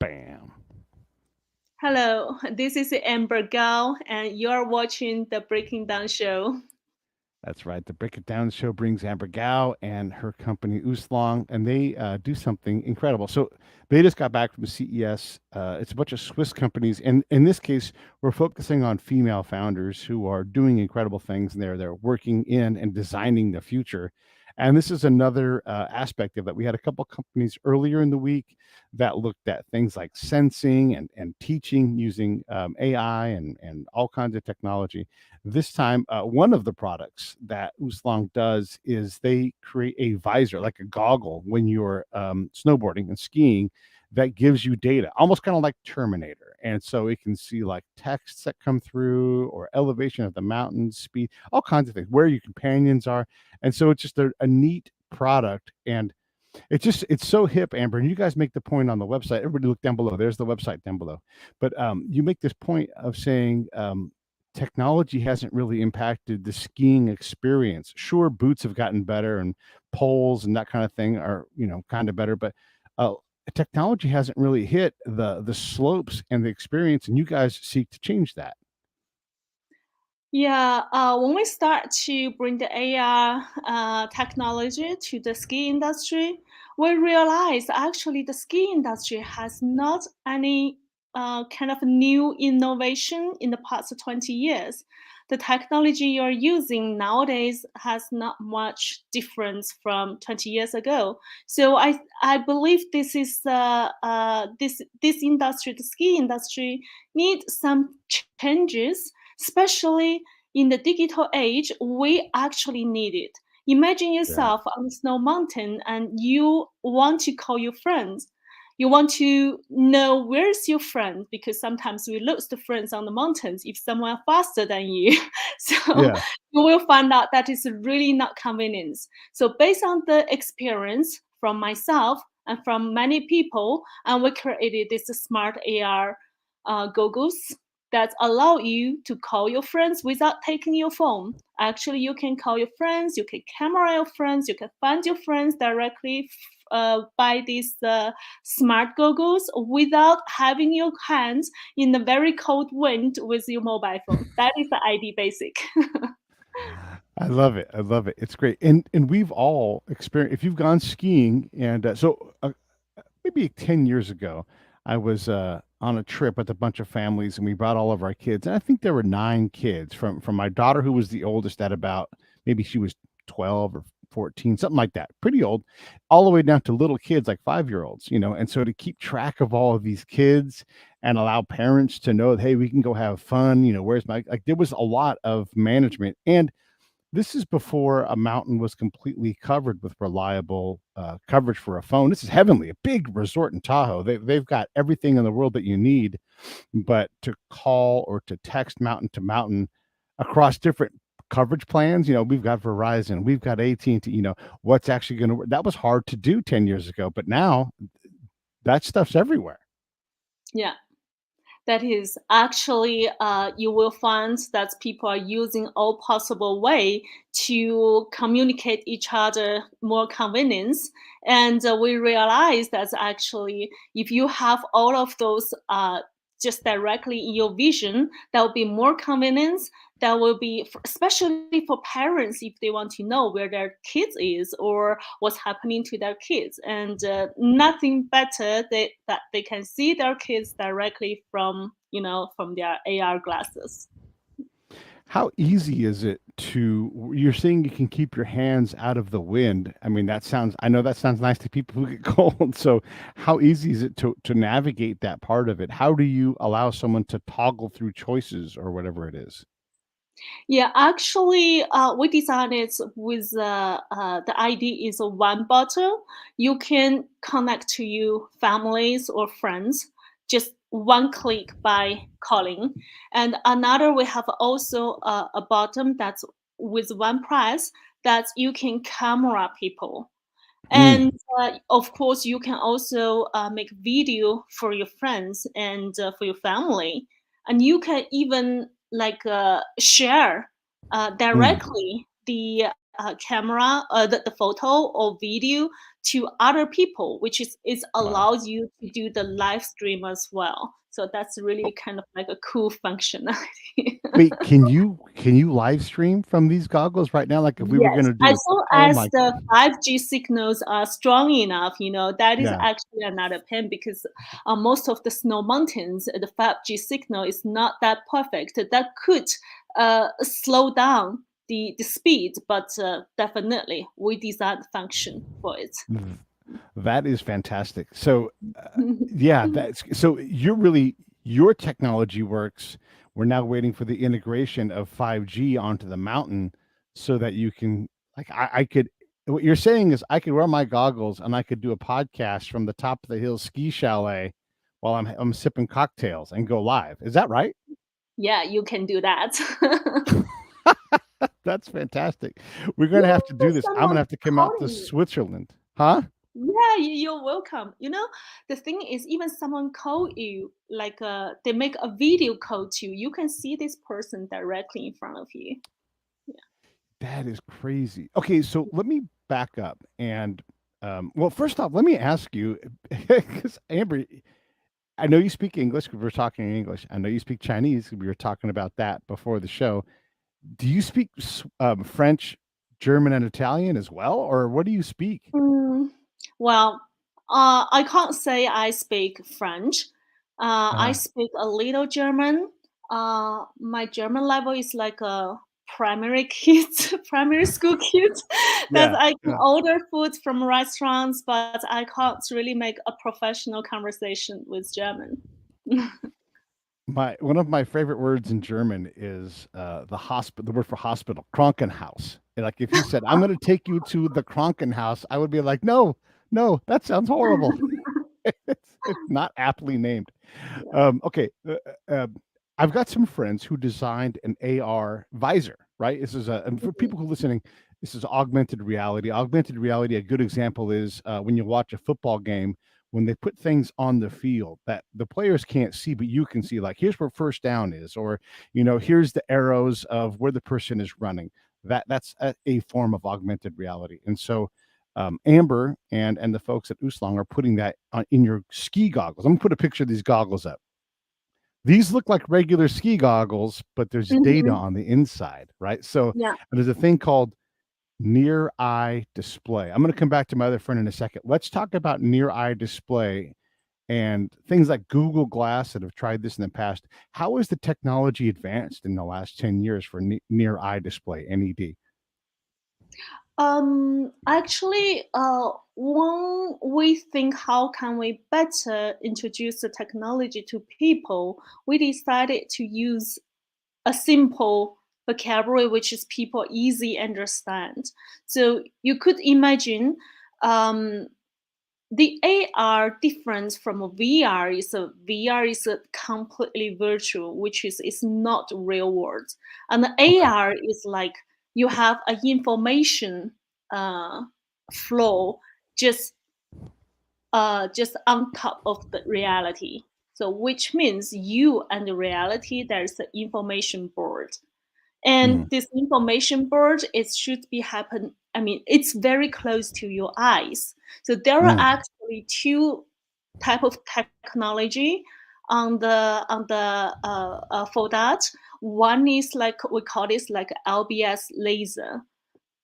Bam. Hello, this is Amber Gao, and you're watching the Breaking Down Show. That's right. The Break It Down show brings Amber Gao and her company OstLoong, and they do something incredible. So they just got back from CES. It's a bunch of Swiss companies, and in this case, we're focusing on female founders who are doing incredible things, and they're working in and designing the future. And this is another aspect of that. We had a couple companies earlier in the week that looked at things like sensing and teaching using AI and all kinds of technology. This time, one of the products that OostLong does is they create a visor, like a goggle, when you're snowboarding and skiing, that gives you data, almost kind of like Terminator. And so it can see like texts that come through, or elevation of the mountain, speed, all kinds of things, where your companions are. And so it's just a neat product. And it's so hip, Amber. And you guys make the point on the website. Everybody look down below. There's the website down below. But you make this point of saying technology hasn't really impacted the skiing experience. Sure, boots have gotten better, and poles and that kind of thing are kind of better, but uh, technology hasn't really hit the slopes and the experience. And you guys seek to change that. Yeah, when we start to bring the AR technology to the ski industry, we realize actually the ski industry has not any kind of new innovation in the past 20 years. The technology you're using nowadays has not much difference from 20 years ago. So I believe this is this industry, the ski industry, needs some changes, especially in the digital age. We actually need it. Imagine Yeah. yourself on a snow mountain and you want to call your friends. You want to know where's your friend, because sometimes we lose the friends on the mountains if someone faster than you. So Yeah. you will find out that is really not convenience. So based on the experience from myself and from many people, and we created this smart AR goggles that allow you to call your friends without taking your phone. Actually, you can call your friends, you can camera your friends, you can find your friends directly by these smart goggles without having your hands in the very cold wind with your mobile phone. That is the ID basic. I love it. I love it. It's great. And we've all experienced, if you've gone skiing, and maybe 10 years ago, I was on a trip with a bunch of families, and we brought all of our kids. And I think there were 9 kids, from my daughter, who was the oldest at about, maybe she was 12 or 14, something like that, pretty old, all the way down to little kids like 5-year-olds. And so to keep track of all of these kids and allow parents to know that, hey, we can go have fun, where's my, like, there was a lot of management. And this is before a mountain was completely covered with reliable coverage for a phone. This is heavenly, a big resort in Tahoe. They've got everything in the world that you need, but to call or to text mountain to mountain across different coverage plans, we've got Verizon, we've got AT&T, what's actually going to work. That was hard to do 10 years ago, but now that stuff's everywhere. Yeah. That is actually, you will find that people are using all possible way to communicate each other more convenience. And we realize that actually if you have all of those just directly in your vision, that will be more convenience. That will be especially for parents if they want to know where their kids is or what's happening to their kids. And nothing better that they can see their kids directly from from their AR glasses. How easy is it to, you're saying you can keep your hands out of the wind. I mean, I know that sounds nice to people who get cold. So how easy is it to navigate that part of it? How do you allow someone to toggle through choices or whatever it is? Yeah, actually, we designed it with the idea is one bottle. You can connect to your families or friends just one click by calling. And another, we have also a bottom that's with one price that you can camera people. Mm, And of course, you can also make video for your friends and for your family, and you can even like share mm. directly the camera, the photo or video to other people, which is Wow. allows you to do the live stream as well. So that's really kind of like a cool functionality. Wait, can you live stream from these goggles right now? Like if we were Yes, gonna do as a long oh as my the 5G signals are strong enough, that is yeah. actually another pain because most of the snow mountains, the 5G signal is not that perfect. That could slow down the speed, but definitely we designed function for it. th- That is fantastic. So yeah, that's so your technology works. We're now waiting for the integration of 5G onto the mountain so that you can like I could what you're saying is I could wear my goggles and I could do a podcast from the top of the hill ski chalet while I'm sipping cocktails and go live. Is that right? Yeah, you can do that. That's fantastic. We're gonna have to Yeah, do this. I'm gonna someone have to come out to calling you. Switzerland. Huh? Yeah, you're welcome. The thing is, even someone call you, like they make a video call to you, you can see this person directly in front of you. Yeah. That is crazy. Okay, so let me back up and well, first off, let me ask you because Amber, I know you speak English because we're talking in English. I know you speak Chinese 'cause we were talking about that before the show. Do you speak French, German, and Italian as well, or what do you speak? Mm, well, I can't say I speak French. I Uh, speak a little German. My German level is like a primary kids, primary school kids. That yeah, I can yeah. order food from restaurants, but I can't really make a professional conversation with German. My one of my favorite words in German is the hospital. The word for hospital, Krankenhaus. And, like if you said, "I'm going to take you to the Krankenhaus," I would be like, "No, no, that sounds horrible." It's not aptly named. Yeah. Okay, I've got some friends who designed an AR visor. Right, this is a and for Mhm. people who are listening, this is augmented reality. Augmented reality. A good example is when you watch a football game when they put things on the field that the players can't see, but you can see. Like here's where first down is, or here's the arrows of where the person is running. That's a form of augmented reality, and so Amber and the folks at OstLoong are putting that in your ski goggles. I'm gonna put a picture of these goggles up. These look like regular ski goggles, but there's data Mhm. on the inside, right? So Yeah. there's a thing called near eye display. I'm going to come back to my other friend in a second. Let's talk about near eye display and things like Google Glass that have tried this in the past. How has the technology advanced in the last 10 years for near eye display, NED? Actually, when we think how can we better introduce the technology to people, we decided to use a simple vocabulary which is people easy understand. So you could imagine um, the AR difference from a VR is a VR is a completely virtual, which is not real world, and the Okay. AR is like you have an information uh, flow just just on top of the reality. So which means you and the reality there's an information board, and Mm, this information board it should be happen, I mean it's very close to your eyes. So there are mm, actually two type of technology for that. One is like we call this like LBS laser,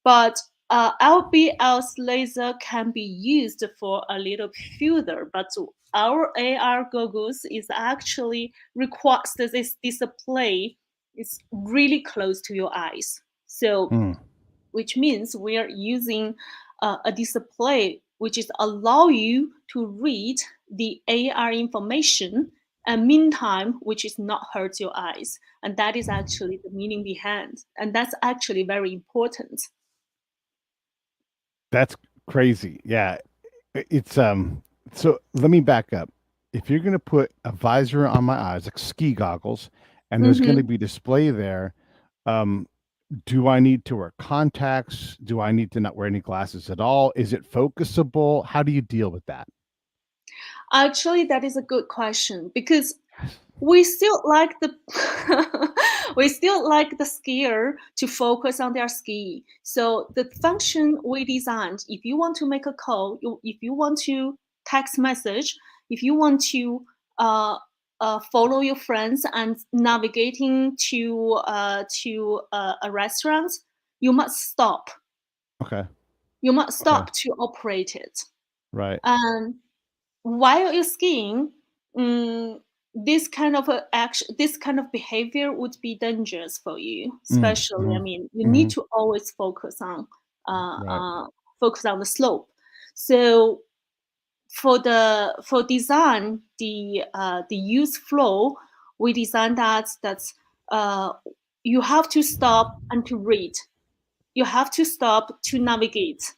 but LBS laser can be used for a little further, but our AR goggles is actually requires that this display is really close to your eyes. So, mm. which means we are using a display which is allow you to read the AR information and meantime which is not hurt your eyes, and that is actually the meaning behind, and that's actually very important. That's crazy. Yeah. It's so let me back up. If you're going to put a visor on my eyes, like ski goggles, and there's going to Mhm. be display there, um, do I need to wear contacts? Do I need to not wear any glasses at all? Is it focusable? How do you deal with that? Actually, that is a good question because we still like the we still like the skier to focus on their ski. So the function we designed, if you want to make a call, if you want to text message, if you want to uh, follow your friends and navigating to a restaurant, you must stop. Okay. You must Okay. stop to operate it. Right. And while you're skiing, this kind of this kind of behavior would be dangerous for you. Mm, Especially, I mhm, mean, you need mhm. to always uh, Right. uh, focus on the slope. So for design the use flow, we designed that's uh, you have to stop and to read. You have to stop to navigate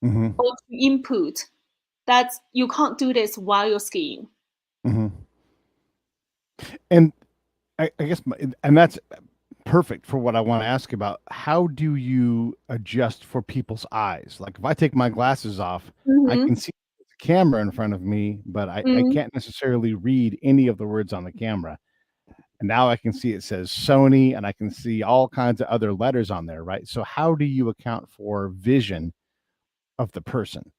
Mhm, or to input. That you can't do this while you're skiing. mhm. And I guess and that's perfect for what I want to ask about. How do you adjust for people's eyes? Like if I take my glasses off, I Mhm. can see the camera in front of me, but I Mhm. can't necessarily read any of the words on the camera. And now I can see it says Sony and I can see all kinds of other letters on there, right? So how do you account for vision of the person?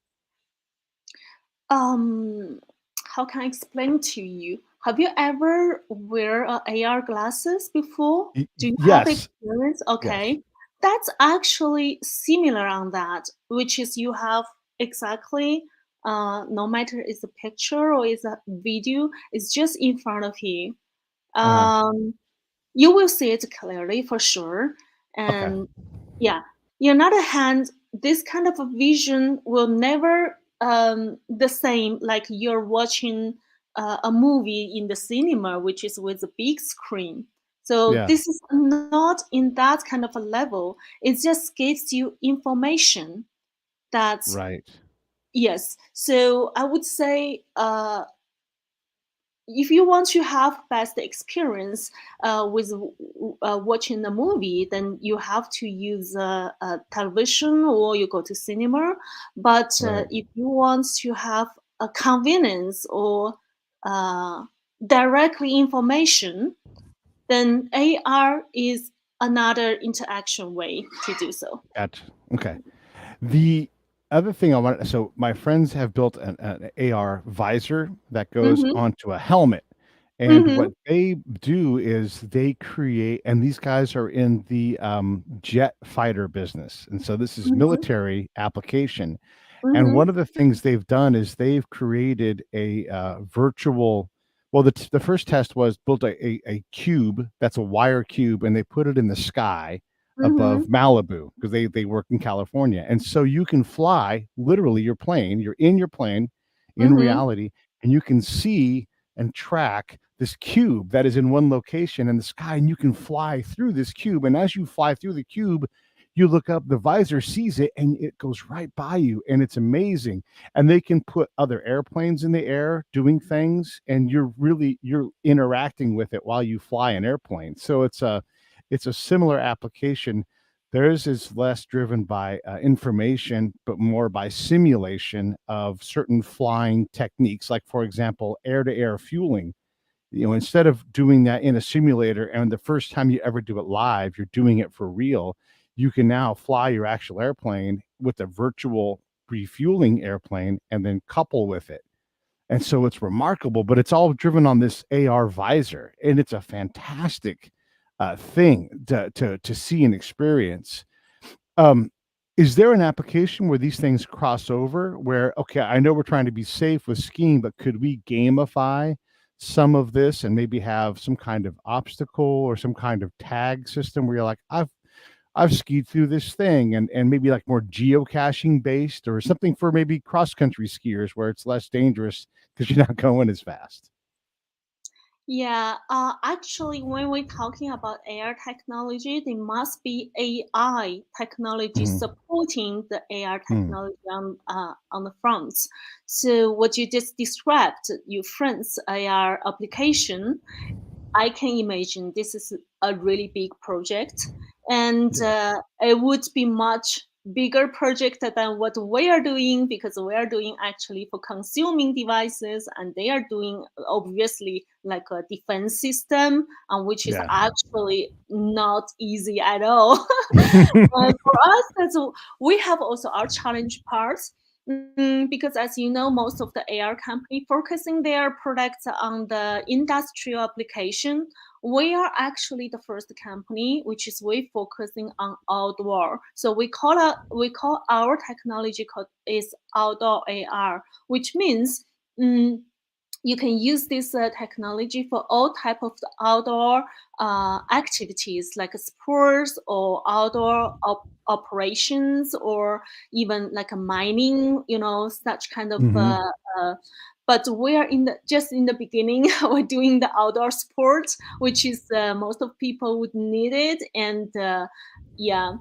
Um, how can I explain to you? Have you ever wear AR glasses before? Do you have Yes. experience? Yes. Okay, that's actually similar on that, which is you have exactly no matter is a picture or is a video, it's just in front of you. Uh-huh. Um, you will see it clearly for sure. Okay. And yeah, on the other hand, this kind of a vision will never the same like you're watching a movie in the cinema, which is with a big screen. So Yeah. this is not in that kind of a level. It just gives you information that Right. yes. So I would say if you want to have best experience with watching the movie, then you have to use television or you go to cinema. But Right. if you want to have a convenience or uh, directly information, then AR is another interaction way to do so. Gotcha. Okay. The other thing I want, so my friends have built an AR visor that goes Mm-hmm. onto a helmet. And Mm-hmm. what they do is they create, and these guys are in the jet fighter business. And so this is Mm-hmm. military application. And Mm-hmm. one of the things they've done is they've created a virtual. Well, the first test was built a cube that's a wire cube, and they put it in the sky Mm-hmm. above Malibu because they work in California, and so you can fly literally your plane. You're in your plane in Mm-hmm. reality, and you can see and track this cube that is in one location in the sky, and you can fly through this cube. And as you fly through the cube, you look up, the visor sees it and it goes right by you, and it's amazing. And they can put other airplanes in the air doing things, and you're interacting with it while you fly an airplane. So it's a similar application. Theirs is less driven by information but more by simulation of certain flying techniques, like for example air to air fueling. Instead of doing that in a simulator and the first time you ever do it live, you're doing it for real. You can now fly your actual airplane with a virtual refueling airplane and then couple with it. And so it's remarkable, but it's all driven on this AR visor, and it's a fantastic thing to see and experience. um, is there an application where these things cross over where, okay, I know we're trying to be safe with skiing, but could we gamify some of this and maybe have some kind of obstacle or some kind of tag system where you're like, I've skied through this thing, and maybe like more geocaching based or something for maybe cross country skiers where it's less dangerous because you're not going as fast. Yeah, actually, when we're talking about AR technology, there must be AI technology Hmm. supporting the AR Hmm. technology on the front. So what you just described, your friend's AR application, I can imagine this is a really big project, and Yeah. it would be much. bigger project than what we are doing, because we are doing actually for consuming devices, and they are doing obviously like a defense system, which is Yeah. actually not easy at all. For us, we have also our challenge parts. Because as you know, most of the AR company focusing their products on the industrial application. We are actually the first company which is we focusing on outdoor. So we call our technology called is outdoor AR, which means you can use this technology for all type of the outdoor activities like sports or outdoor operations, or even like a mining, such kind of Hmm. but we are just in the beginning. We're doing the outdoor sports, which is most of people would need it. And yeah,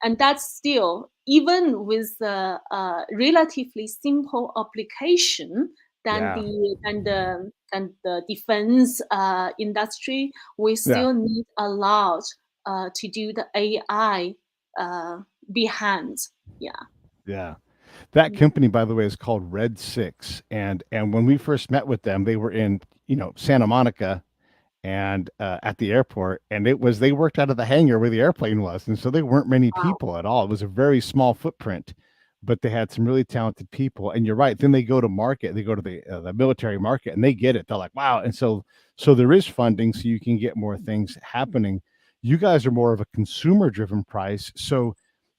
and that's still, even with the relatively simple application than Yeah. the defense industry, we Yeah. still need a lot to do the AI uh, behind. Yeah. Yeah. That Mm. company, by the way, is called Red Six, and when we first met with them, they were in Santa Monica, and at the airport, and they worked out of the hangar where the airplane was, and so there weren't many Wow. people at all. It was a very small footprint, but they had some really talented people. And you're right. Then they go to market. They go to the military market, and they get it. They're like, wow. And so there is funding, so you can get more things happening. You guys are more of a consumer driven price, so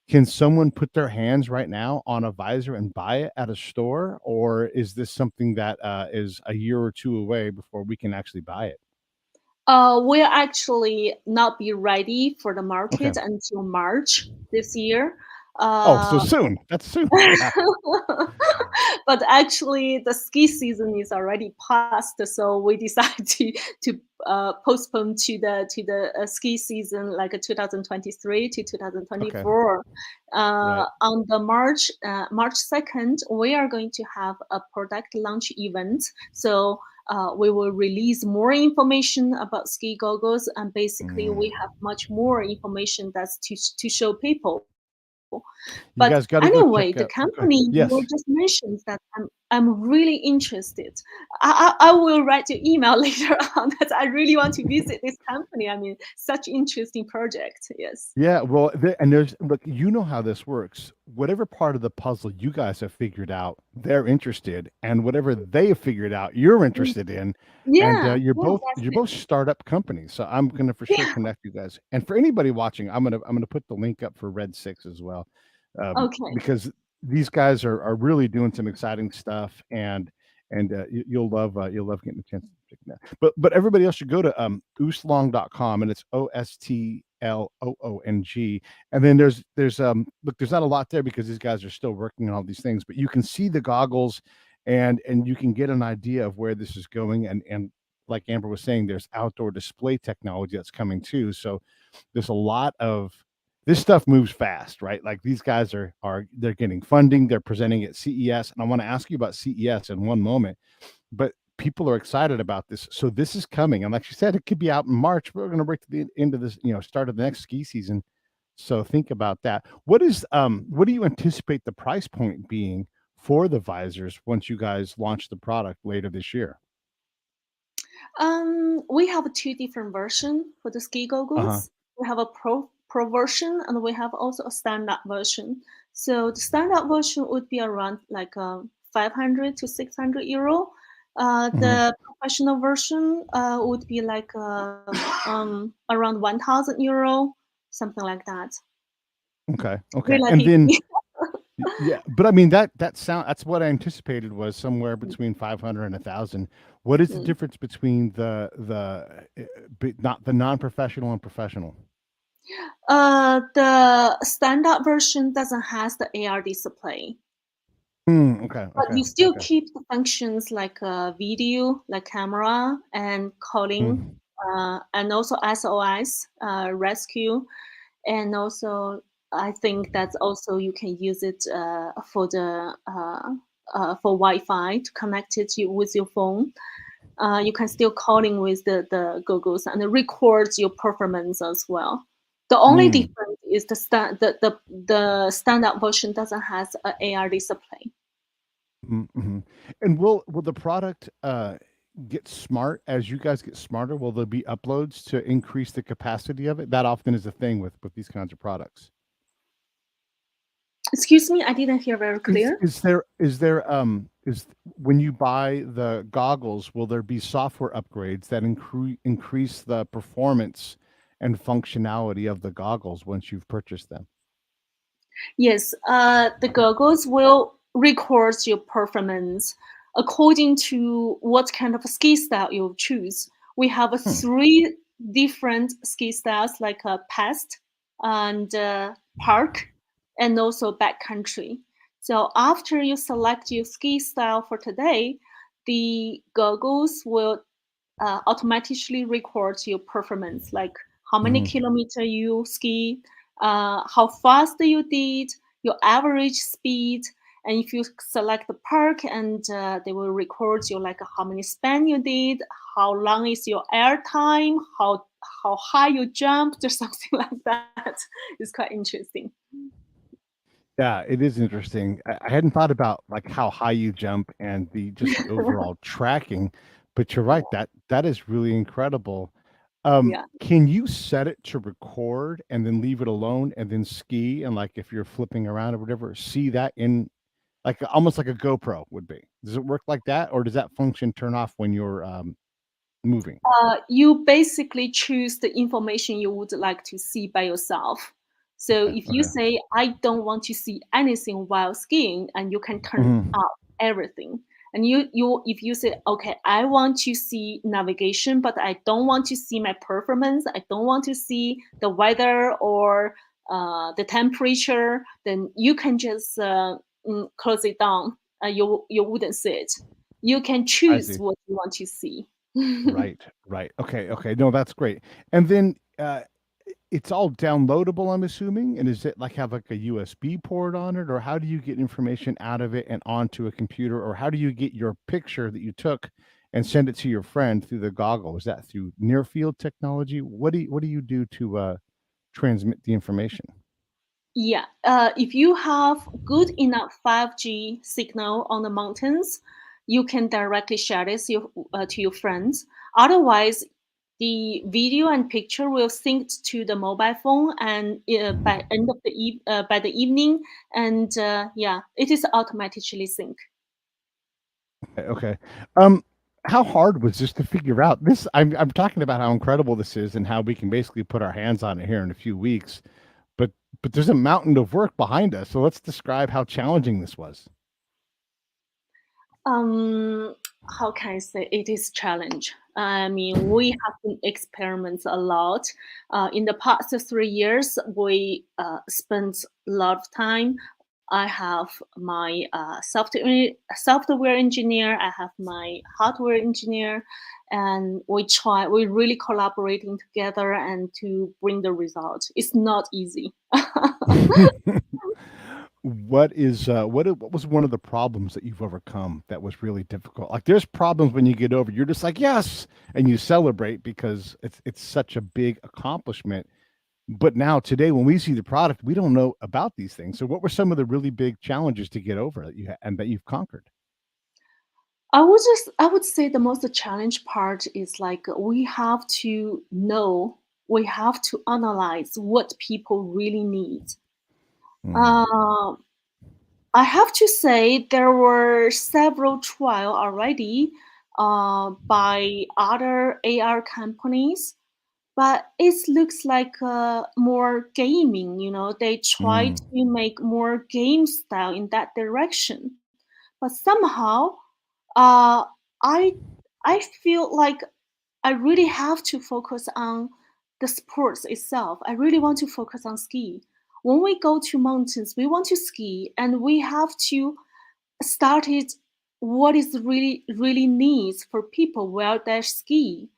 can someone put their hands right now on a visor and buy it at a store, or is this something that is a year or two away before we can actually buy it? We'll actually not be ready for the Okay. market until March this year. Oh, so Uh, soon. That's soon. Yeah. but actually, the ski season is already past, so we decided to postpone to the ski season, like 2023 to Okay. 2024. Right. On the March 2nd, we are going to have a product launch event. So we will release more information about ski goggles, and basically we have Mm. much more information that's to show people. But You guys anyway, got to the go check out. company Okay. you were just Yes. mentioned that I'm really interested. I will write you email later on that I really want to visit this company. I mean, such interesting project. Yes. Yeah, well, and there's look, you know how this works. Whatever part of the puzzle you guys have figured out, they're interested, and whatever they have figured out, you're Mm. interested in, and Yeah. you're Yeah. both That's you're it. both startup companies. So I'm gonna for sure Yeah. connect you guys. And for anybody watching, I'm gonna put the link up for Red Six as well, Okay. because these guys are really doing some exciting stuff, and you'll love getting a chance to check that. But everybody else should go to OstLoong.com, and it's OstLoong. And then there's not a lot there because these guys are still working on all these things, but you can see the goggles, and you can get an idea of where this is going. And like Amber was saying, there's outdoor display technology that's coming too. So there's a lot of this stuff moves fast, right? Like these guys are they're getting funding, they're presenting at CES, and I want to ask you about CES in one moment, but people are excited about this. So this is coming, and like you said, it could be out in March. We're going to break to the end of this, start of the next ski season. So think about that. What do you anticipate the price point being for the visors once you guys launch the product later this year? We have two different version for the ski Uh-huh. goggles. We have a pro version, and we have also a standard version. So the standard version would be around like 500 to 600 euro. Hmm. The professional version would be like around 1,000 euro, something like that. Okay. Okay. And then Relatively. yeah, but I mean that's what I anticipated was somewhere between 500 and 1,000. What is the Mm. difference between not the non-professional and professional? The standard version doesn't has the AR display. Okay, But okay, you still okay. keep the functions like video, like camera and calling, Mm, and also SOS, rescue, and also I think that's also you can use it for Wi-Fi to connect it with your phone. You can still calling with the goggles, and it records your performance as well. The only Mm, difference is the standard version doesn't has a AR display. mhm. And will the product get smart as you guys get smarter? Will there be uploads to increase the capacity of it? That often is a thing with these kinds of products. Excuse me, I didn't hear very clear. Is when you buy the goggles, will there be software upgrades that increase the performance and functionality of the goggles once you've purchased them? Yes, the goggles will record your performance according to what kind of ski style you choose. We have Hmm. three different ski styles, like a past and park, and also backcountry. So after you select your ski style for today, the goggles will automatically records your performance, like how many Mhm. kilometer you ski, how fast you did, your average speed, and if you select the park, and they will record you like how many span you did, how long is your air time, how high you jumped, or something like that. It's quite interesting. Yeah, it is interesting. I hadn't thought about like how high you jump and the overall tracking, but you're right, that is really incredible. Yeah. Can you set it to record and then leave it alone and then ski and like if you're flipping around or whatever, see that in like almost like a GoPro would be? Does it work like that, or does that function turn off when you're moving? You basically choose the information you would like to see by yourself. So Okay. if you Okay. say, I don't want to see anything while skiing, and you can turn Mhm. off everything. And if you say, okay, I want to see navigation, but I don't want to see my performance, I don't want to see the weather or the temperature, then you can just close it down. You wouldn't see it. You can I choose see. what you want to see. Right, right. Okay, okay. No, that's great. And then it's all downloadable, I'm assuming. And is it like have like a USB port on it, or how do you get information out of it and onto a computer, or how do you get your picture that you took and send it to your friend through the goggle? Is that through near field technology? What do you do to transmit the information? Yeah, if you have good enough 5G signal on the mountains, you can directly share this to your friends. Otherwise, the video and picture will sync to the mobile phone, and by the evening, and yeah, it is automatically sync. Okay. Okay. Um, how hard was this to figure out? This I'm talking about how incredible this is and how we can basically put our hands on it here in a few weeks. But but there's a mountain of work behind us. So let's describe how challenging this was. Um, how can I say it is challenge? I mean, we have been experiments a lot. In the past 3 years, we spent a lot of time. I have my software engineer. I have my hardware engineer, and we really collaborating together and to bring the result. It's not easy. What was one of the problems that you've overcome that was really difficult? Like there's problems when you get over, you're just like, yes, and you celebrate because it's such a big accomplishment. But now today when we see the product, we don't know about these things. So what were some of the really big challenges to get over that and that you've conquered? I would say the most challenge part is like we have to analyze what people really need. Mm, Uh, I have to say there were several trial already by other AR companies, but it looks like more gaming. You know, they try mm, to make more game style in that direction, but somehow uh, I I feel like I really have to focus on the sports itself. I really want to focus on ski. When we go to mountains, we want to ski, and we have to start it what is really needs for people while they ski.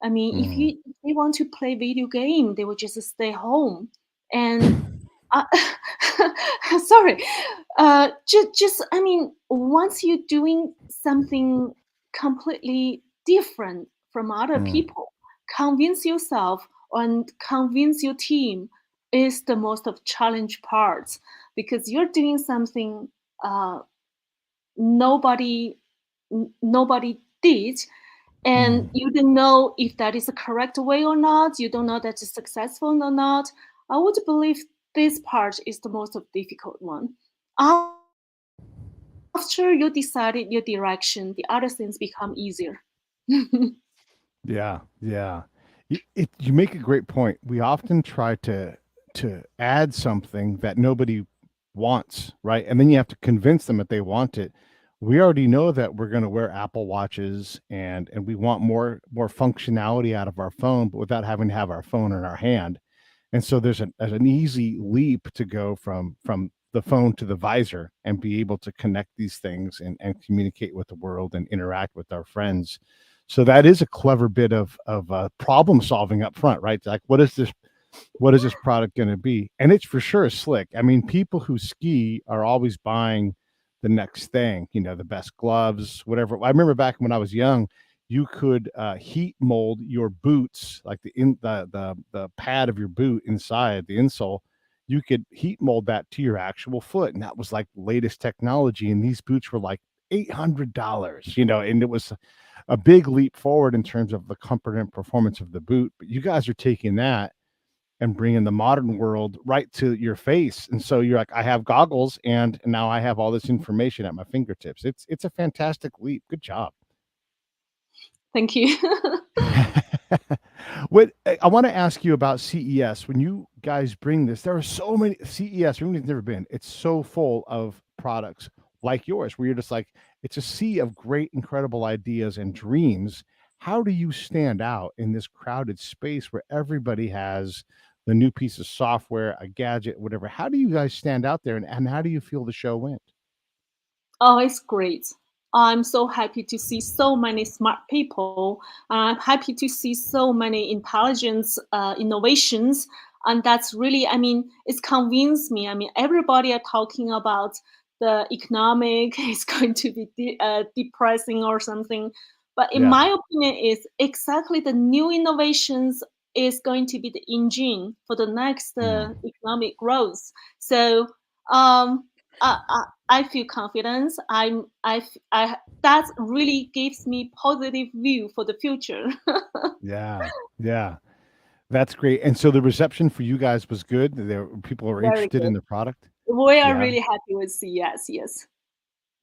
I mean, mm. if they want to play video game, they will just stay home. And uh, sorry, just I mean, once you're doing something completely different from other Mm, people, convince yourself and convince your team. is the most of challenge part because you're doing something uh, nobody nobody did, and Mhm. you don't know if that is the correct way or not. You don't know that it's successful or not. I would believe this part is the most of difficult one. After you decided your direction, the other things become easier. Yeah, yeah. You make a great point. We often try to add something that nobody wants, right? And then you have to convince them that they want it. We already know that we're going to wear Apple watches and we want more functionality out of our phone, but without having to have our phone in our hand. And so there's an easy leap to go from the phone to the visor and be able to connect these things and communicate with the world and interact with our friends. So that is a clever bit of problem solving up front, right? Like what is this product going to be? And it's for sure slick. I mean, people who ski are always buying the next thing, the best gloves, whatever. I remember back when I was young, you could heat mold your boots, like the pad of your boot inside the insole. You could heat mold that to your actual foot, and that was like latest technology. And these boots were like $800, and it was a big leap forward in terms of the comfort and performance of the boot. But you guys are taking that and bringing the modern world right to your face. And so you're like, I have goggles, and now I have all this information at my fingertips. It's a fantastic leap. Good job. Thank you. What I want to ask you about CES. When you guys bring this, there are so many CES. We've never been. It's so full of products like yours, where you're just like, it's a sea of great, incredible ideas and dreams. How do you stand out in this crowded space where everybody has the new piece of software, a gadget, whatever? How do you guys stand out there, and how do you feel the show went? Oh, it's great. I'm so happy to see so many smart people. I'm happy to see so many intelligence innovations. And that's really, I mean, it's convinced me. I mean, everybody are talking about the economic is going to be depressing or something. But in Yeah. my opinion, is exactly the new innovations is going to be the engine for the next Mm. economic growth. So um, I feel confidence. That really gives me positive view for the future. Yeah. Yeah. That's great. And so the reception for you guys was good? There people are Very interested good. in the product? We are Yeah. really happy with CS. Yes.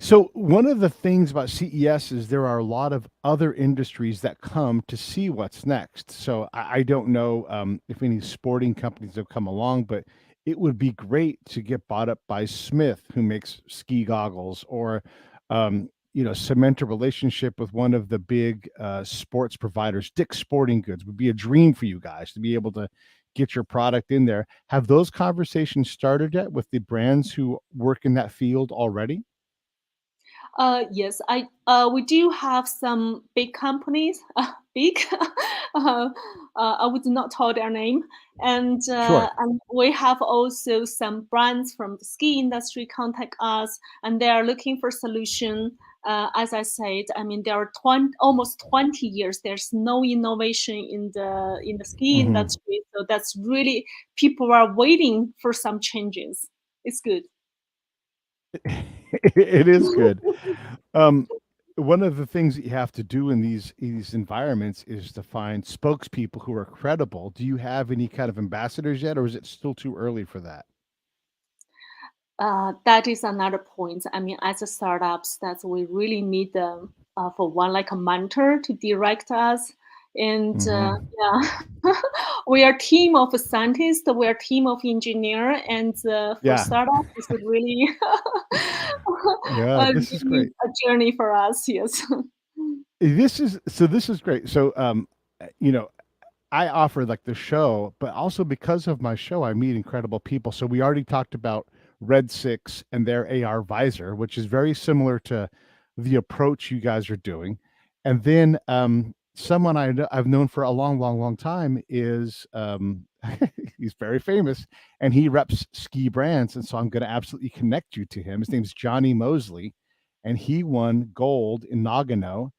So one of the things about CES is there are a lot of other industries that come to see what's next. So I don't know if any sporting companies have come along, but it would be great to get bought up by Smith, who makes ski goggles, or cement a relationship with one of the big sports providers. Dick's Sporting Goods would be a dream for you guys to be able to get your product in there. Have those conversations started yet with the brands who work in that field already? Yes, we do have some big companies, big. uh, I would not tell their name, Sure. and we have also some brands from the ski industry contact us, and they are looking for solution. As I said, I mean there are almost 20 years. There's no innovation in the ski Mhm. industry, so that's really people are waiting for some changes. It's good. It is good. Um, One of the things that you have to do in these environments is to find spokespeople who are credible. Do you have any kind of ambassadors yet, or is it still too early for that? That is another point. I mean, as a startups, that we really need them for one like a mentor to direct us. And Mhm. yeah, we are a team of scientists. We are a team of engineer, and for Yeah. startups, it's really Yeah, this is really great. a journey for us. Yes. This is great. So, I offer like the show, but also because of my show, I meet incredible people. So we already talked about Red Six and their AR visor, which is very similar to the approach you guys are doing. And then someone I've known for a long, long, long time is he's very famous, and he reps ski brands. And so I'm going to absolutely connect you to him. His name's Johnny Mosley, and he won gold in Nagano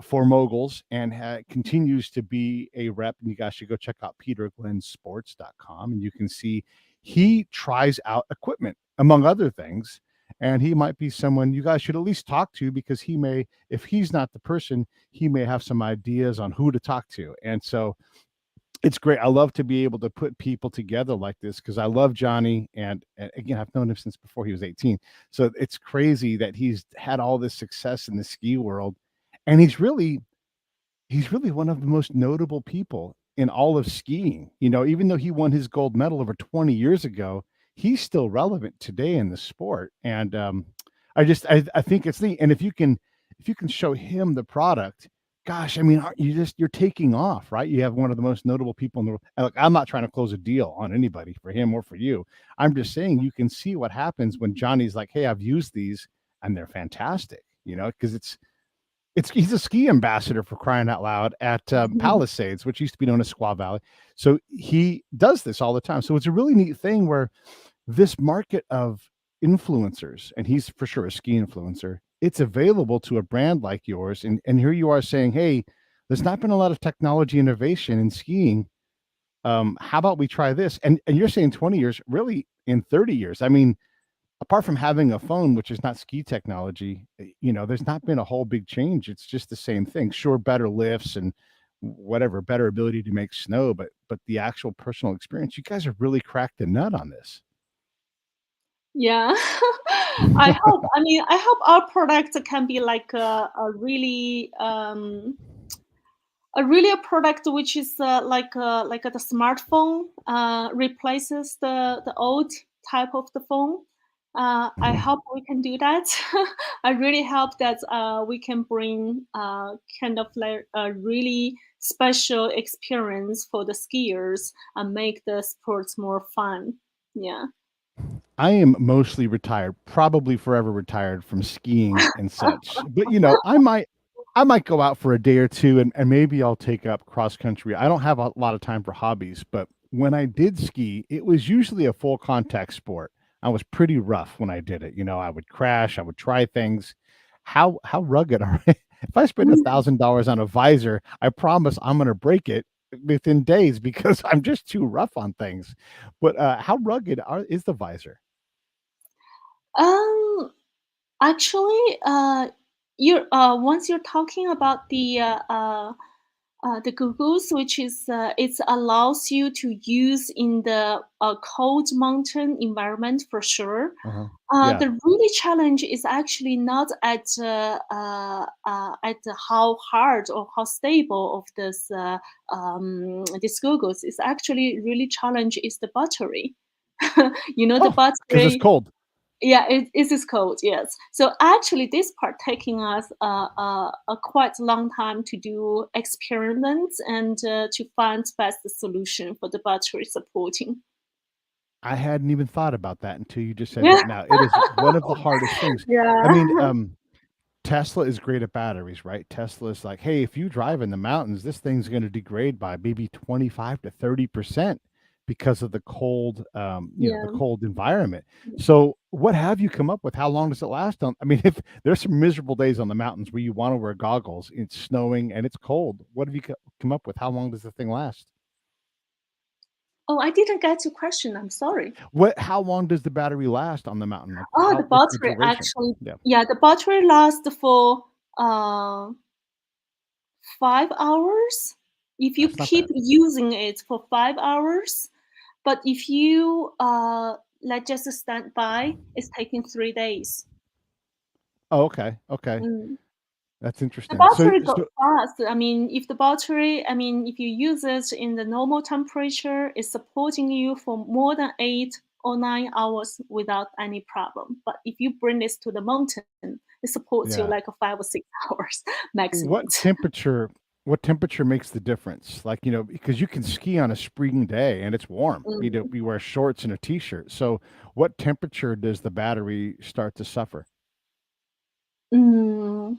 for moguls and continues to be a rep. And you guys should go check out peterglennsports.com, and you can see he tries out equipment among other things. And he might be someone you guys should at least talk to, because he may, if he's not the person, he may have some ideas on who to talk to. And so it's great. I love to be able to put people together like this, because I love Johnny, and again, I've known him since before he was 18. So it's crazy that he's had all this success in the ski world, and he's really one of the most notable people in all of skiing. Even though he won his gold medal over 20 years ago, he's still relevant today in the sport. And I think it's neat. And if you can show him the product, gosh, I mean, you're taking off, right? You have one of the most notable people in the world. And look, I'm not trying to close a deal on anybody, for him or for you. I'm just saying you can see what happens when Johnny's like, hey, I've used these and they're fantastic, because he's a ski ambassador, for crying out loud, at Palisades, which used to be known as Squaw Valley. So he does this all the time. So it's a really neat thing where this market of influencers, and he's for sure a ski influencer, it's available to a brand like yours. And here you are saying, hey, there's not been a lot of technology innovation in skiing. How about we try this? And you're saying 20 years, really in 30 years. I mean, apart from having a phone, which is not ski technology, there's not been a whole big change. It's just the same thing. Sure, better lifts and whatever, better ability to make snow, but the actual personal experience, you guys have really cracked the nut on this. Yeah. I hope our product can be like a product which is like the smartphone replaces the old type of the phone. I hope we can do that. I really hope that we can bring kind of like a really special experience for the skiers and make the sports more fun. Yeah. I am mostly retired, probably forever retired from skiing and such. But I might go out for a day or two, and maybe I'll take up cross country. I don't have a lot of time for hobbies, but when I did ski, it was usually a full contact sport. I was pretty rough when I did it. I would crash, I would try things. How rugged are if I spend $1,000 on a visor, I promise I'm gonna break it within days because I'm just too rough on things. But how rugged is the visor? Um, Actually, you're once you're talking about the goggles, which is it allows you to use in the cold mountain environment for sure. Uh-huh. Yeah. The really challenge is actually not at how hard or how stable of these goggles. It's actually really challenge is the battery. The Oh, because it's battery. cold. Yeah, it is cold. Yes. So actually, this part taking us a quite long time to do experiments and to find best solution for the battery supporting. I hadn't even thought about that until you just said Yeah. that now. It is one of the hardest things. I mean, Yeah. Tesla is great at batteries, right? Tesla is like, hey, if you drive in the mountains, this thing's going to degrade by maybe 25 to 30% because of the cold, the Yeah. cold environment. So, what have you come up with? How long does it last? I mean, if there's some miserable days on the mountains where you want to wear goggles, it's snowing and it's cold, what have you come up with? How long does the thing last? Oh, I didn't get your question. I'm sorry. How long does the battery last on the mountain? Like, Oh, the what's the battery duration? actually. Yeah, Yeah, the battery lasts for uh 5 hours if you that's not keep bad. using it for 5 hours. But if you let just stand by, it's taking 3 days. Oh, okay, okay. Mm. That's The interesting. So battery goes so fast. If you use it in the normal temperature, it's supporting you for more than 8 or 9 hours without any problem. But if you bring this to the mountain, it supports you yeah. like a 5 or 6 hours maximum. What temperature makes the difference? Like, because you can ski on a spring day and it's warm. Mm. You wear shorts and a t-shirt. So what temperature does the battery start to suffer? Mm,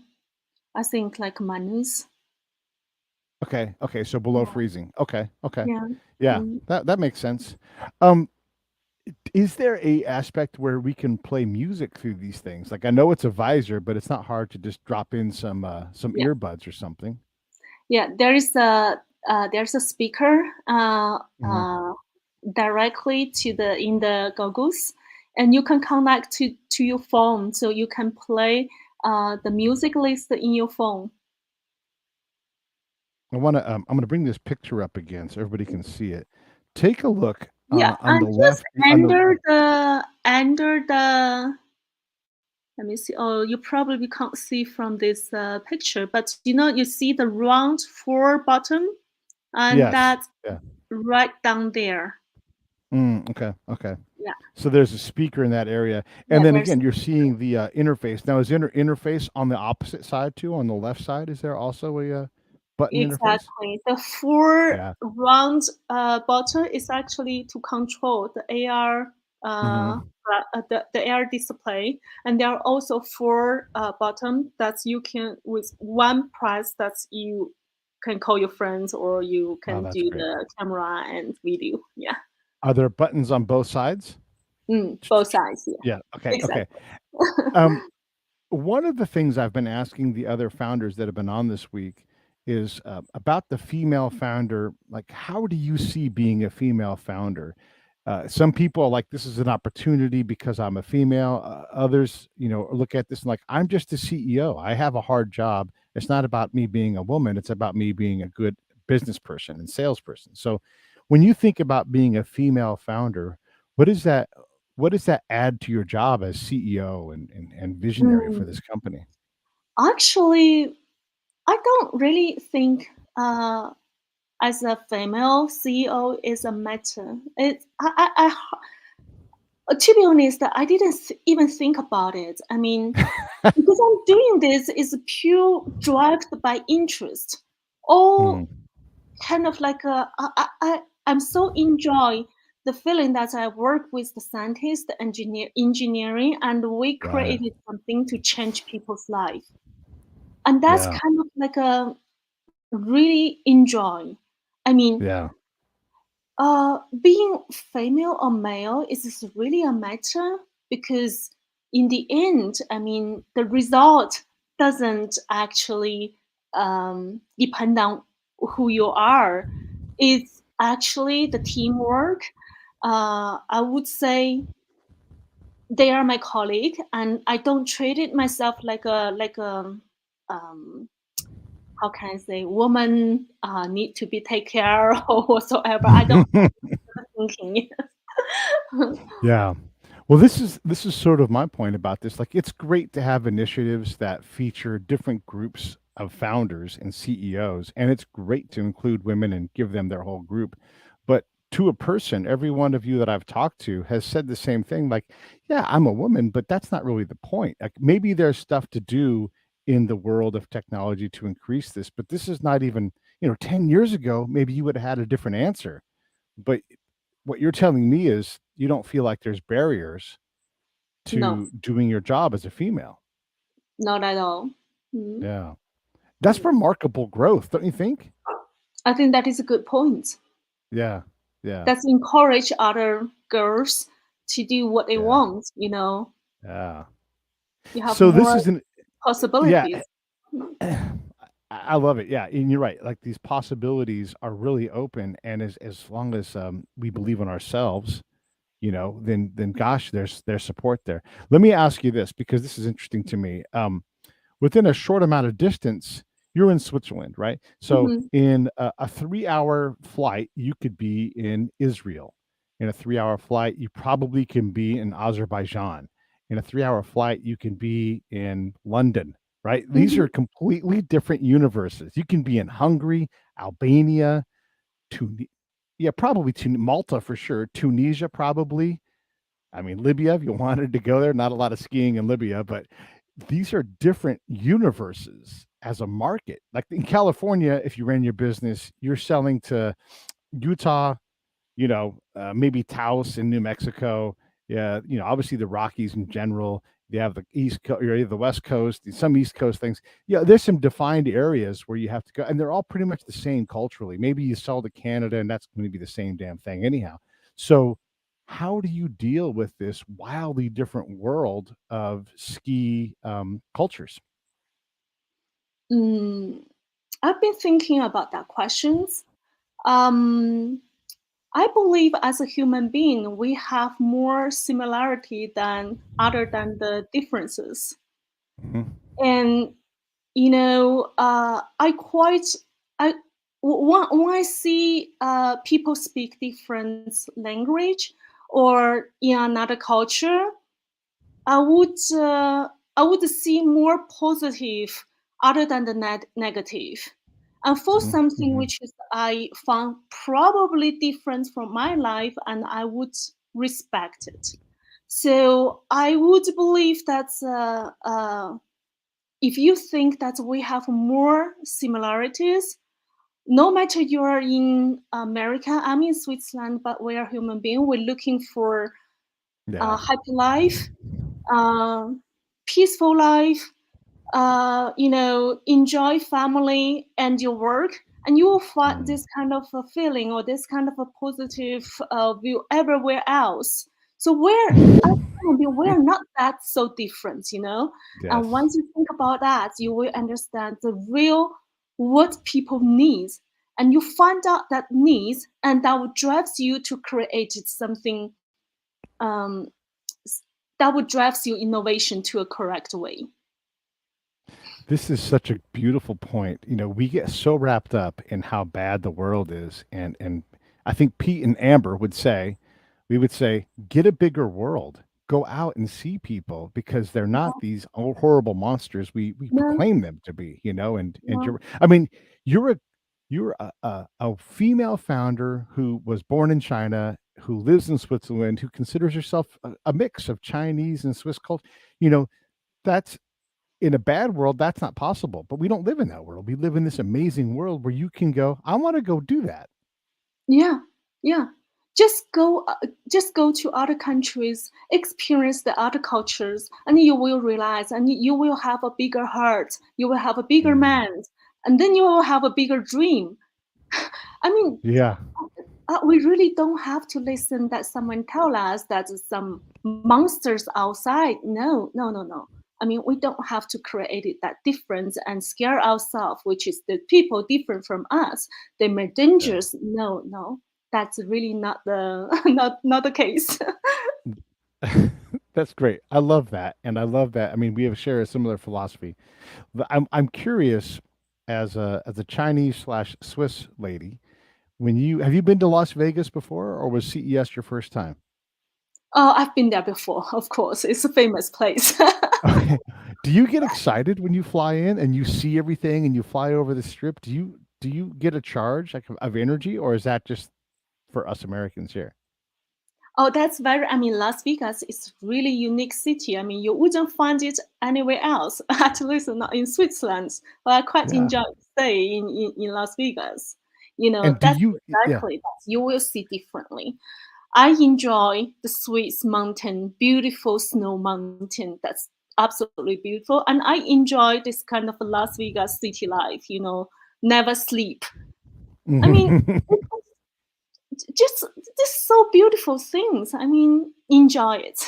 I think like minus. Okay, okay, so below Yeah. freezing. Okay, okay. Yeah. Yeah, Mm. that makes sense. Um, Is there a aspect where we can play music through these things? Like I know it's a visor, but it's not hard to just drop in some Yeah. earbuds or something. Yeah, there's a speaker Mhm. directly to the in the goggles, and you can connect to your phone, so you can play the music list in your phone. I'm gonna bring this picture up again so everybody can see it. Take a look Yeah, on and the just left. On the under the let me see. Oh, you probably can't see from this picture, but you see the round four button, and yes, that's yeah. right down there. Okay, okay. Yeah, So there's a speaker in that area, and yeah. then There's again, you're seeing the interface. Now, is interface on the opposite side too? On the left side, is there also a button interface? exactly the four Yeah. round button is actually to control the AR Hmm. the AR display, and there are also four button that you can with one press that you can call your friends or you Oh, can that's do great. the camera and video. Yeah, Are there buttons on both sides? both sides. Yeah, Yeah. Okay. Okay. exactly. Um, One of the things I've been asking the other founders that have been on this week is about the female founder. Like, how do you see being a female founder? Some people are like, this is an opportunity because I'm a female. Others, look at this and like, I'm just a CEO. I have a hard job. It's not about me being a woman. It's about me being a good business person and salesperson. So, when you think about being a female founder, what is that? What does that add to your job as CEO and visionary for Mm. this company? Actually, I don't really think as a female CEO is a matter. To be honest, I didn't even think about it. I mean, because I'm doing this is pure drive by interest. All Mm, kind of like I'm so enjoy the feeling that I work with the scientists, the engineering, and we right. created something to change people's life. And that's Yeah. kind of like a really enjoy. I mean, Yeah. being female or male is really a matter because in the end, I mean, the result doesn't actually depend on who you are. It's actually the teamwork. I would say they are my colleague, and I don't treat it myself like a um, how can I say woman need to be take care or whatsoever. I don't thinking. Yeah. Well, this is sort of my point about this. Like, it's great to have initiatives that feature different groups of founders and CEOs, and it's great to include women and give them their whole group. But to a person, every one of you that I've talked to has said the same thing. Like, yeah, I'm a woman, but that's not really the point. Like, maybe there's stuff to do in the world of technology to increase this, but this is not even, 10 years ago, maybe you would have had a different answer. But what you're telling me is you don't feel like there's barriers No, to doing your job as a female. not at all. Mm, Yeah. That's mm. remarkable growth, don't you think? I think that is a good point. Yeah. Yeah. Let's encourage other girls to do what they Yeah. want. Yeah. You have So this more is an yeah, possibilities. Mm, I love it. Yeah, and you're right. Like these possibilities are really open, and as long as we believe in ourselves, then gosh, there's support there. Let me ask you this because this is interesting to me. Within a short amount of distance, you're in Switzerland, right? So mhm, in a 3 hour flight, you could be in Israel. In a 3 hour flight, you probably can be in Azerbaijan. In a 3 hour flight, you can be in London, right? These mhm, are completely different universes. You can be in Hungary, Albania, Tun- yeah, probably Malta for sure, Tunisia, probably. I mean, Libya, if you wanted to go there, not a lot of skiing in Libya, but these are different universes as a market. Like in California, if you ran your business, you're selling to Utah, maybe Taos in New Mexico. Yeah, obviously the Rockies in general. You have the East Coast, or the West Coast, some East Coast things. Yeah, there's some defined areas where you have to go, and they're all pretty much the same culturally. Maybe you sell to Canada, and that's going to be the same damn thing anyhow. So, how do you deal with this wildly different world of ski cultures? Mm, I've been thinking about that questions. Um, I believe as a human being, we have more similarity than other than the differences. Mhm. And I quite I when I see people speak different language or in another culture, I would I would see more positive other than the negative. And for Mhm. something Mhm. which is I found probably different from my life, and I would respect it. So I would believe that if you think that we have more similarities, no matter you're in America, I'm in Switzerland, but we are human beings. We're looking for a Yeah. happy life, uh, peaceful life, enjoy family and your work, and you will find Mm. this kind of a feeling or this kind of a positive view everywhere else. So as human being, we're not that so different, you know. And Yes. once you think about that, you will understand the real what people need, and you find out that needs, and that will drives you to create something um, that would drives your innovation to a correct way. This is such a beautiful point. We get so wrapped up in how bad the world is, and I think Pete and Amber we would say, get a bigger world. Go out and see people because they're not Yeah. these horrible monsters we No, proclaim them to be. And no. I mean, you're a you're a female founder who was born in China, who lives in Switzerland, who considers herself a mix of Chinese and Swiss culture. You know, that's in a bad world, that's not possible. But we don't live in that world. We live in this amazing world where you can go, I want to go do that. Yeah, yeah. Just go, just go to other countries, experience the other cultures, and you will realize, and you will have a bigger heart. You will have a bigger Mm. mind, and then you will have a bigger dream. I mean, Yeah. we really don't have to listen that someone tell us that some monsters outside. No, no, no, no. I mean, we don't have to create it that difference and scare ourselves, which is the people different from us. They're more Yeah. dangerous. No, no, that's really not the not the case. That's great. I love that. And I love that. I mean, we have share a similar philosophy. But I'm curious as a Chinese slash Swiss lady, when you have you been to Las Vegas before or was CES your first time? Oh, I've been there before. Of course, it's a famous place. Okay. Do you get excited when you fly in and you see everything and you fly over the strip? Do you get a charge like of energy or is that just for us Americans here? Oh, that's very, I mean, Las Vegas is really unique city. I mean, you wouldn't find it anywhere else, at least not in Switzerland. But I quite Yeah. enjoy stay in Las Vegas. You know, And do that's you yeah. exactly that. You will see differently. I enjoy the Swiss mountain, beautiful snow mountain. That's absolutely beautiful. And I enjoy this kind of Las Vegas city life, never sleep. I mean, just so beautiful things. I mean, enjoy it.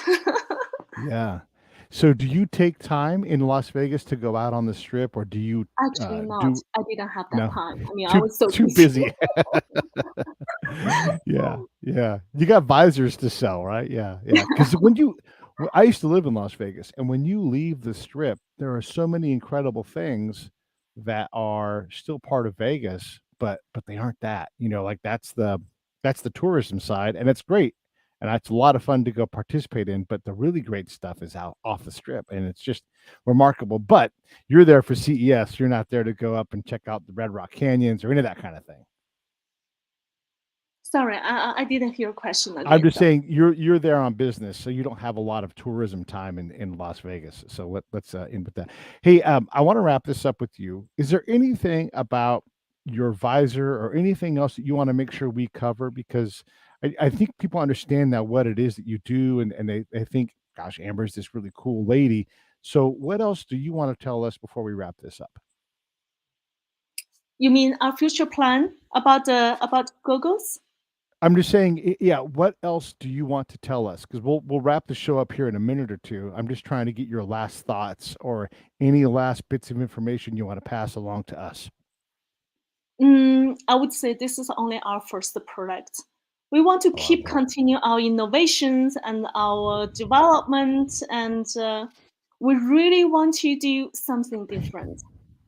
Yeah. So do you take time in Las Vegas to go out on the strip or do you Actually, not. do I didn't have that no? time. I mean, I Too was so too busy. busy. Yeah, yeah. You got visors to sell, right? Yeah, yeah. Because I used to live in Las Vegas, and when you leave the strip, there are so many incredible things that are still part of Vegas, but they aren't that. Like that's the tourism side, and it's great, and that's a lot of fun to go participate in. But the really great stuff is out off the strip, and it's just remarkable. But you're there for CES. You're not there to go up and check out the Red Rock Canyons or any of that kind of thing. Sorry, I didn't hear your question I'm again. just So, saying you're there on business, so you don't have a lot of tourism time in Las Vegas. So let's in with that. Hey, I want to wrap this up with you. Is there anything about your visor or anything else that you want to make sure we cover? Because I think people understand now what it is that you do, and they think, gosh, Amber's this really cool lady. So what else do you want to tell us before we wrap this up? you mean our future plan about the about goggles? I'm just saying, yeah, what else do you want to tell us? Because we'll wrap the show up here in a minute or two. I'm just trying to get your last thoughts or any last bits of information you want to pass along to us. I would say this is only our first product. We want to I love keep that. continue our innovations and our development, and we really want to do something different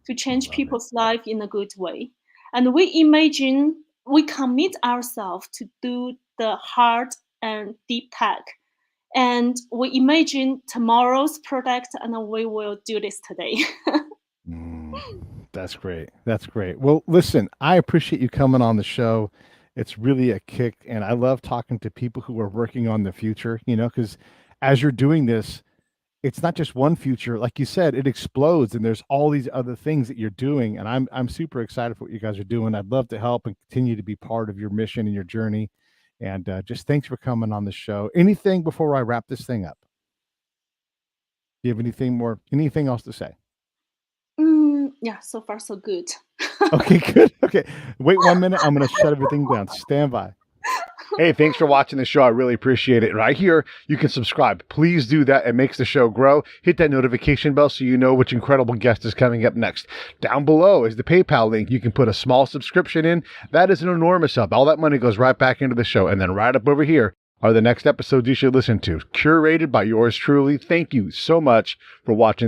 to I change love it. people's life in a good way. And we commit ourselves to do the hard and deep tech. And we imagine tomorrow's product, and we will do this today. Mm, that's great. That's great. Well, listen, I appreciate you coming on the show. It's really a kick. And I love talking to people who are working on the future, because as you're doing this, it's not just one future. Like you said, it explodes and there's all these other things that you're doing. And I'm super excited for what you guys are doing. I'd love to help and continue to be part of your mission and your journey. And just thanks for coming on the show. Anything before I wrap this thing up? Do you have anything else to say? Yeah, so far so good. Okay, good. Okay. Wait 1 minute. I'm going to shut everything down. Stand by. Hey, thanks for watching the show. I really appreciate it. Right here, you can subscribe. Please do that. It makes the show grow. Hit that notification bell so you know which incredible guest is coming up next. Down below is the PayPal link. You can put a small subscription in. That is an enormous help. All that money goes right back into the show. And then right up over here are the next episodes you should listen to, curated by yours truly. Thank you so much for watching.